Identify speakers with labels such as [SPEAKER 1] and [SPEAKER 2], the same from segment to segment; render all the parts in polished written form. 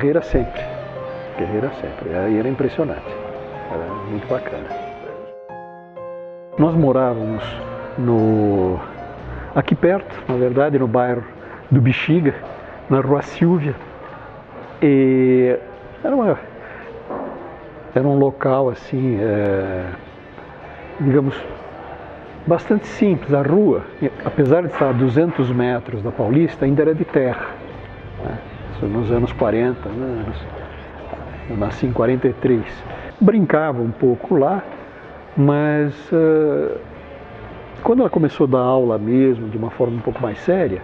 [SPEAKER 1] guerreira sempre. Guerreira sempre. E era impressionante. Era muito bacana. Nós morávamos aqui perto, na verdade, no bairro do Bexiga, na Rua Silvia. E era um local assim, digamos, bastante simples. A rua, apesar de estar a 200 metros da Paulista, ainda era de terra, né? Isso nos anos 40, né? Eu nasci em 43. Brincava um pouco lá, mas quando ela começou a dar aula mesmo, de uma forma um pouco mais séria,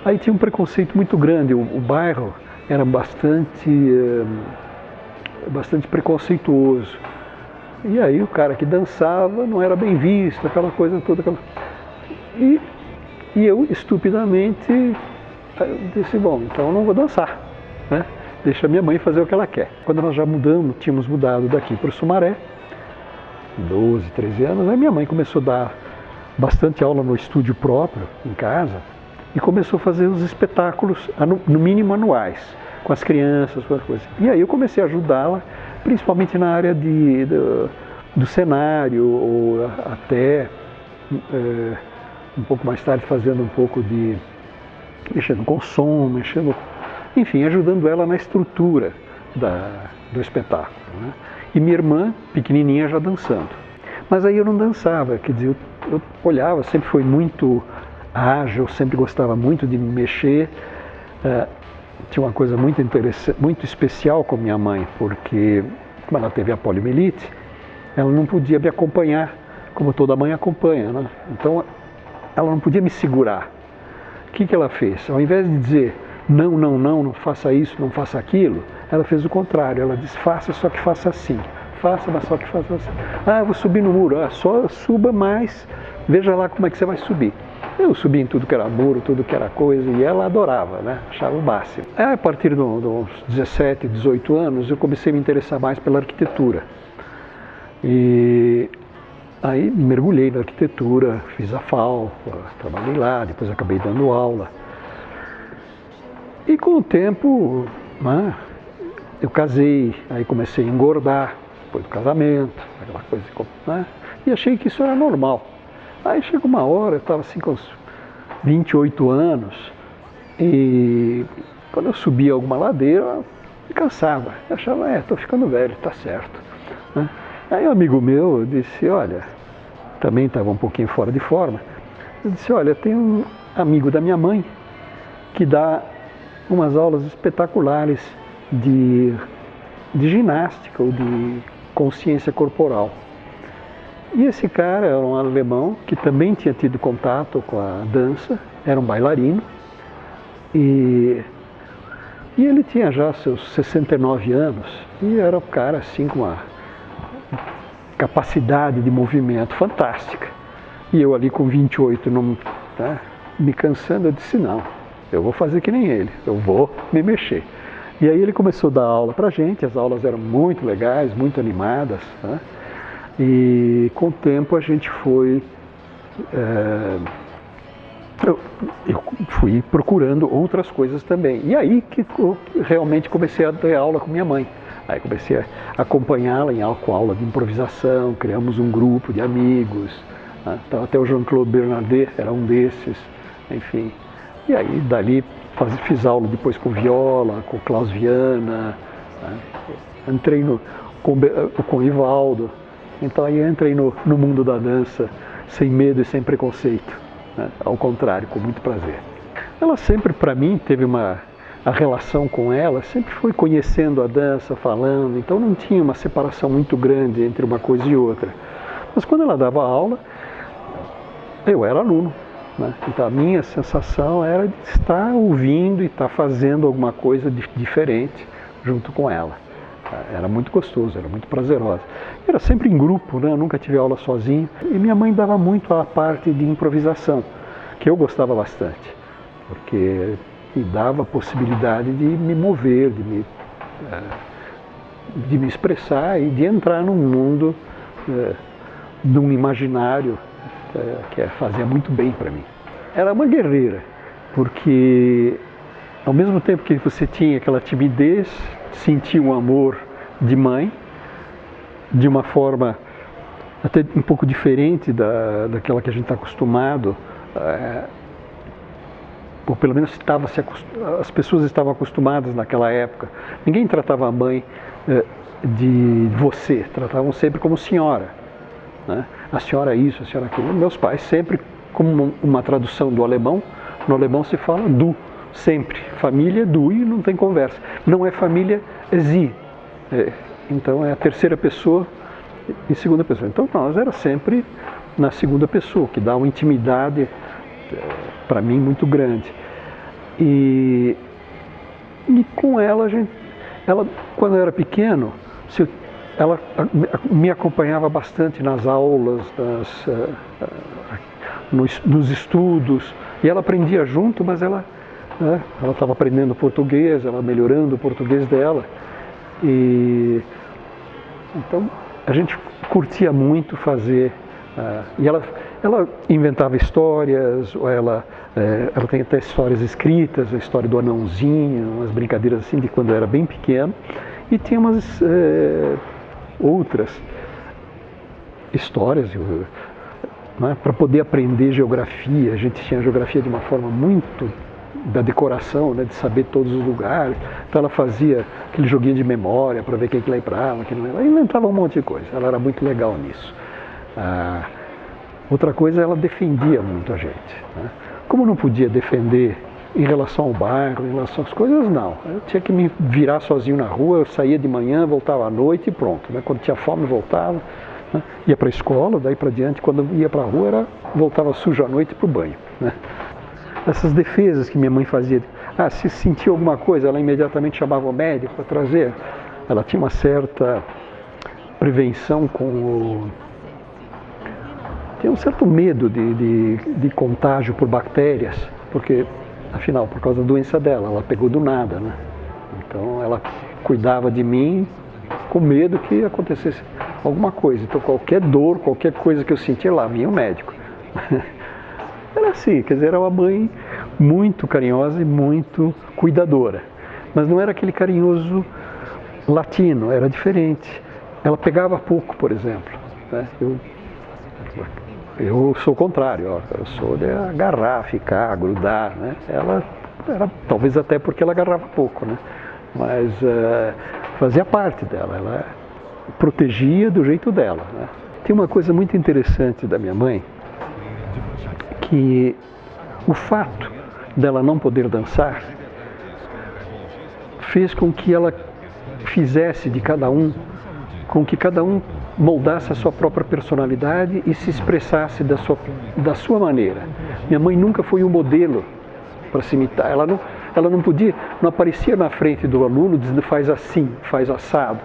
[SPEAKER 1] aí tinha um preconceito muito grande. O bairro era bastante preconceituoso. E aí o cara que dançava não era bem visto, aquela coisa toda. E eu, estupidamente, disse, bom, então eu não vou dançar, né? Deixa minha mãe fazer o que ela quer. Quando nós já tínhamos mudado daqui para o Sumaré, 12, 13 anos, aí minha mãe começou a dar bastante aula no estúdio próprio, em casa, e começou a fazer os espetáculos, no mínimo anuais, com as crianças, com as coisas. E aí eu comecei a ajudá-la, principalmente na área do cenário, ou até um pouco mais tarde fazendo um pouco mexendo com som, enfim, ajudando ela na estrutura do espetáculo, né? E minha irmã, pequenininha, já dançando. Mas aí eu não dançava, quer dizer, eu olhava, sempre foi muito ágil, sempre gostava muito de me mexer. Tinha uma coisa muito interessante, muito especial com minha mãe, porque como ela teve a poliomielite, ela não podia me acompanhar, como toda mãe acompanha, né? Então ela não podia me segurar. O que ela fez? Ao invés de dizer não faça isso, não faça aquilo, ela fez o contrário. Ela disse, faça, só que faça assim. Faça, mas só que faça assim. Eu vou subir no muro. Só suba mais, veja lá como é que você vai subir. Eu subi em tudo que era muro, tudo que era coisa, e ela adorava, né? Achava o máximo. A partir dos 17, 18 anos, eu comecei a me interessar mais pela arquitetura. E aí mergulhei na arquitetura, fiz a FAO, trabalhei lá, depois acabei dando aula. E com o tempo, né, eu casei, aí comecei a engordar, depois do casamento, aquela coisa, né, e achei que isso era normal. Aí chegou uma hora, eu estava assim com uns 28 anos, e quando eu subia alguma ladeira, eu me cansava. Eu achava, estou ficando velho, está certo, né? Aí um amigo meu disse, olha, também estava um pouquinho fora de forma, eu disse, olha, tem um amigo da minha mãe que dá umas aulas espetaculares de ginástica ou de consciência corporal. E esse cara era um alemão que também tinha tido contato com a dança, era um bailarino, e ele tinha já seus 69 anos, e era um cara assim com uma capacidade de movimento fantástica. E eu ali com 28, me cansando, eu disse, não, eu vou fazer que nem ele, eu vou me mexer. E aí ele começou a dar aula pra gente, as aulas eram muito legais, muito animadas, né? E com o tempo a gente foi, eu fui procurando outras coisas também. E aí que eu realmente comecei a dar aula com minha mãe. Aí comecei a acompanhá-la com aula de improvisação, criamos um grupo de amigos, né? Então, até o Jean-Claude Bernardet era um desses, enfim. E aí dali fiz aula depois com viola, com Klaus Viana, né? Entrei com o Ivaldo. Então aí eu entrei no mundo da dança sem medo e sem preconceito, né? Ao contrário, com muito prazer. Ela sempre, para mim, teve a relação com ela, sempre foi conhecendo a dança, falando, então não tinha uma separação muito grande entre uma coisa e outra. Mas quando ela dava aula, eu era aluno, né? Então a minha sensação era de estar ouvindo e estar fazendo alguma coisa diferente junto com ela. Era muito gostoso, era muito prazerosa. Era sempre em grupo, né? Eu nunca tive aula sozinho. E minha mãe dava muito a parte de improvisação, que eu gostava bastante, porque me dava a possibilidade de me mover, de me expressar e de entrar num mundo, num imaginário que fazia muito bem para mim. Era uma guerreira, porque ao mesmo tempo que você tinha aquela timidez, senti um amor de mãe, de uma forma até um pouco diferente daquela que a gente está acostumado, ou pelo menos as pessoas estavam acostumadas naquela época. Ninguém tratava a mãe de você, tratavam sempre como senhora, né? A senhora isso, a senhora aquilo. Meus pais sempre, como uma tradução do alemão, no alemão se fala du, sempre. Família du e não tem conversa. Não é família, é sie. Então é a terceira pessoa e segunda pessoa. Então nós era sempre na segunda pessoa, que dá uma intimidade para mim muito grande. E com ela, quando eu era pequeno, ela me acompanhava bastante nas aulas, nos estudos, e ela aprendia junto, mas ela estava aprendendo português, ela melhorando o português dela. E então a gente curtia muito fazer. E ela inventava histórias, ela tem até histórias escritas, a história do anãozinho, umas brincadeiras assim de quando eu era bem pequeno. E tinha umas outras histórias, né, para poder aprender geografia. A gente tinha geografia de uma forma muito da decoração, né, de saber todos os lugares. Então ela fazia aquele joguinho de memória para ver quem que lembrava, quem não lembrava. Ela inventava um monte de coisa, ela era muito legal nisso. Outra coisa, ela defendia muito a gente, né? Como não podia defender em relação ao bairro, em relação às coisas, não. Eu tinha que me virar sozinho na rua, eu saía de manhã, voltava à noite e pronto, né? Quando tinha fome, voltava, né? Ia para a escola, daí para diante, quando ia para a rua, voltava sujo à noite para o banho, né? Essas defesas que minha mãe fazia, se sentia alguma coisa, ela imediatamente chamava o médico para trazer. Ela tinha uma certa prevenção tinha um certo medo de contágio por bactérias, porque, afinal, por causa da doença dela, ela pegou do nada, né? Então ela cuidava de mim com medo que acontecesse alguma coisa. Então qualquer dor, qualquer coisa que eu sentia, lá vinha o médico. Era assim, quer dizer, era uma mãe muito carinhosa e muito cuidadora. Mas não era aquele carinhoso latino, era diferente. Ela pegava pouco, por exemplo, né? Eu sou o contrário, eu sou de agarrar, ficar, grudar, né? Ela era, talvez até porque ela agarrava pouco, né? Mas fazia parte dela, ela protegia do jeito dela, né? Tem uma coisa muito interessante da minha mãe, que o fato dela não poder dançar fez com que ela fizesse de cada um, com que cada um moldasse a sua própria personalidade e se expressasse da sua maneira. Minha mãe nunca foi um modelo para se imitar. Ela não podia, não aparecia na frente do aluno dizendo faz assim, faz assado.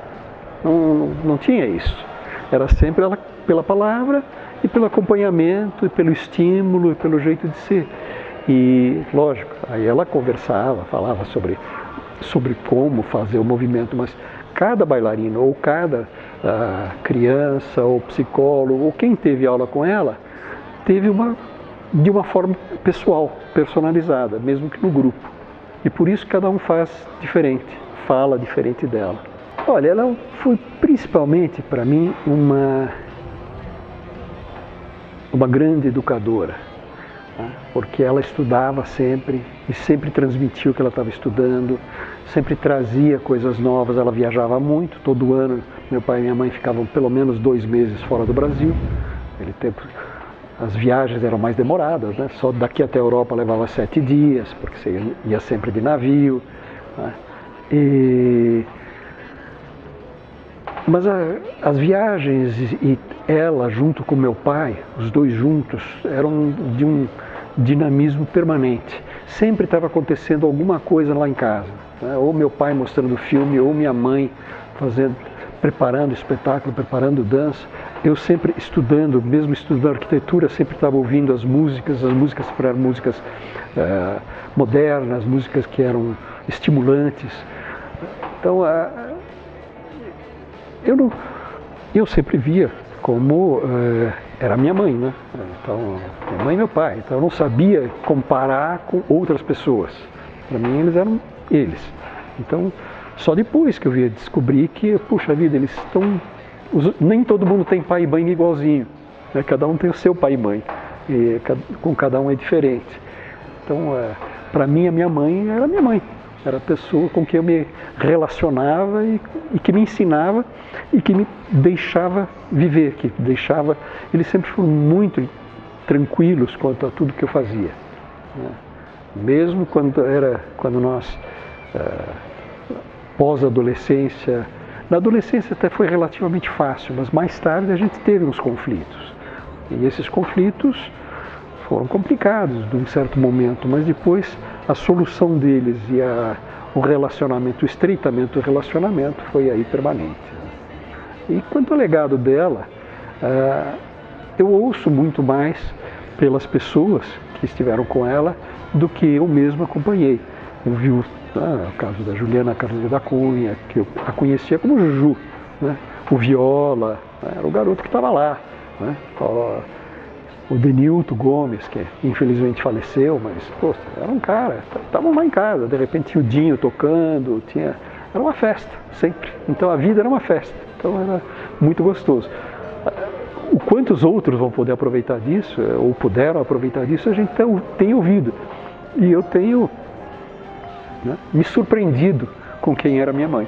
[SPEAKER 1] Não tinha isso. Era sempre ela pela palavra e pelo acompanhamento e pelo estímulo e pelo jeito de ser. E, lógico, aí ela conversava, falava sobre como fazer o movimento, mas cada bailarino ou cada criança ou psicólogo ou quem teve aula com ela teve de uma forma pessoal, personalizada, mesmo que no grupo. E por isso cada um faz diferente, fala diferente dela. Olha, ela foi principalmente para mim uma grande educadora, né? Porque ela estudava sempre e sempre transmitia o que ela estava estudando, sempre trazia coisas novas. Ela viajava muito, todo ano meu pai e minha mãe ficavam pelo menos 2 meses fora do Brasil. As viagens eram mais demoradas, né? Só daqui até a Europa levava 7 dias, porque você ia sempre de navio, né? Mas as viagens e ela junto com meu pai, os dois juntos, eram de um dinamismo permanente. Sempre estava acontecendo alguma coisa lá em casa, né? Ou meu pai mostrando filme, ou minha mãe preparando espetáculo, preparando dança. Eu sempre estudando, mesmo estudando arquitetura, sempre estava ouvindo as músicas eram músicas modernas, músicas que eram estimulantes. Então, eu sempre via como era minha mãe, né? Então, minha mãe e meu pai. Então, eu não sabia comparar com outras pessoas. Para mim, eles eram eles. Então, Só depois que eu via descobrir que, puxa vida, eles estão... Nem todo mundo tem pai e mãe igualzinho, né? Cada um tem o seu pai e mãe, e com cada um é diferente. Então, para mim, a minha mãe era minha mãe. Era a pessoa com quem eu me relacionava e que me ensinava e que me deixava viver, que deixava... Eles sempre foram muito tranquilos quanto a tudo que eu fazia, né? Mesmo quando nós, pós-adolescência... Na adolescência até foi relativamente fácil, mas mais tarde a gente teve uns conflitos. E esses conflitos foram complicados de um certo momento, mas depois a solução deles e o relacionamento, o estreitamento do relacionamento foi aí permanente. E quanto ao legado dela, eu ouço muito mais pelas pessoas que estiveram com ela do que eu mesmo acompanhei. Eu vi o caso da Juliana Carneiro da Cunha, que eu a conhecia como Juju, né? O Viola, né? Era o garoto que estava lá, né? O Denilton Gomes, que infelizmente faleceu, mas pô, era um cara, estavam lá em casa, de repente tinha o Dinho tocando, era uma festa, sempre. Então a vida era uma festa, então era muito gostoso. O quantos outros vão poder aproveitar disso, ou puderam aproveitar disso, a gente tem ouvido. E eu tenho, né, me surpreendido com quem era minha mãe.